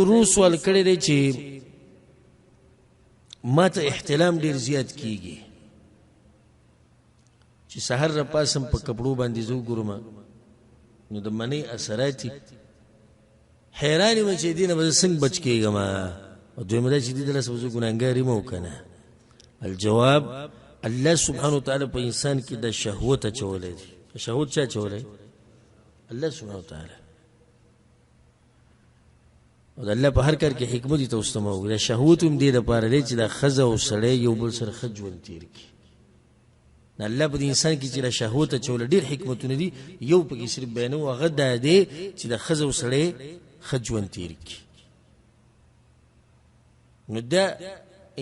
ورو سوال کړی دی چې ما ته احتلام ډیر زیات کیږي چې سحر را پاسم په کپړو باندې زو ګورم نو د منی اثراتي حیرانی مې چې دینه به څنګه بچ کېږم او دوی مده چې دې له سوزو ګناګاری مو کنه الجواب الله سبحانه وتعالى په انسان کې د شهوت چولې دي شهوت چا چولې الله سبحانه وتعالى او الله په هر کار کې حکمت ته واستمو د شهوت هم دې د پاره دی چې د خزه او سړی یو بل سره خجون تیر کی الله په انسان کې چې د شهوت چولې ډیر حکمتونه دي یو په کې صرف بیانو هغه د دې چې د خزه او سړی خجون تیر کی نو دا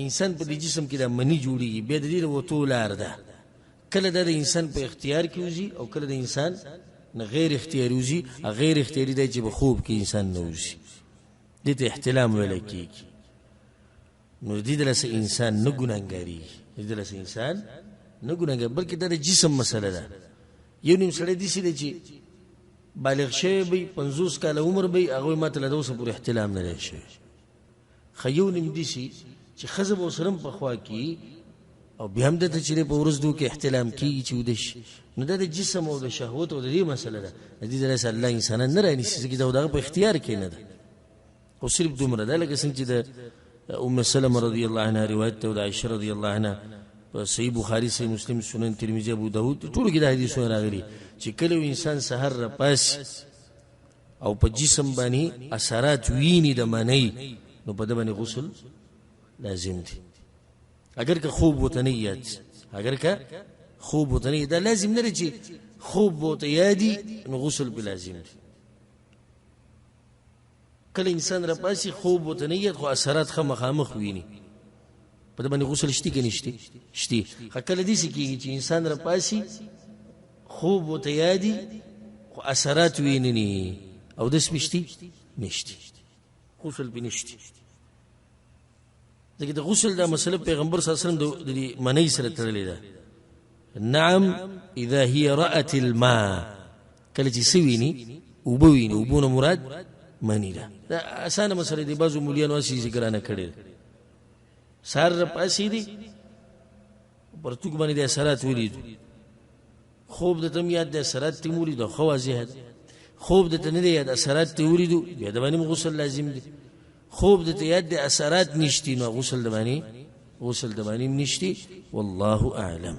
انسان په دې جسم کې د منی جوړیږي به د دې وته لار ده کله د انسان په اختیار کې وځي او کله د انسان نه غیر اختیاري وځي غیر اختیاري دی چې په خوب کې انسان نه وځي دې ته احتلام ویل کېږي نو دې د انسان نه ګناګاری دې د انسان نه ګناګار بلکې د جسم مسله ده یو نیم سړی دي چې بالغ شوی به 50 کال عمر به هغه ماته له دوسه پورې احتلام نه لري شي خيون نیم دي چې خزب او سرم په خوا کې او به هم د ته چې په ورځو کې احتلام کیږي چې ودش نو د جسم او د شهوت او د دې مسله ده دې د الله انسان نه راني چې دغه په اختیار کې نه ده او صرف دومره ده لکه څنګه چې د ام سلمہ رضی الله عنها روایت ته او د عائشه رضی الله عنها په صحیح بخاری صحیح مسلم سنن ترمذی ابو داود ټول کې د حدیثونه راغلي چې کله انسان سحر را پاس او په جسم باندې اثرات ویني د منی نو په د باندې غسل لازم دي اگر که خوب وته نه یاد اگر که خوب وته نه دا لازم نه چې خوب وته یادي نو غسل به لازم دي کله انسان را پاسي خوب وته نه یاد خو اثرات خامخ ویني په د باندې غسل شتي کې نشته شتي کله دې سکیږي چې انسان را پاسي خوب وته یادي خو اثرات ویني او د سمشتي نشته غسل به نشته دغه د غسل دا مسله پیغمبر صلی الله علیه وسلم د منی سره تړلې ده نعم اذا هي رأت الماء کله چې سویني او بویني او بونه مراد منی ده دا اسانه مسله دی بعضو مليان واسي ذکر نه کړي سار پاسې دي پرتګ باندې د اثرات ولید خوب د تم یاد د اثرات تیموري د خوازه خوب د تنه یاد اثرات تیوري دو بیا د باندې غسل لازم دي خوب د یاد د اثرات نشتی نو غسل د باندې نشتی والله اعلم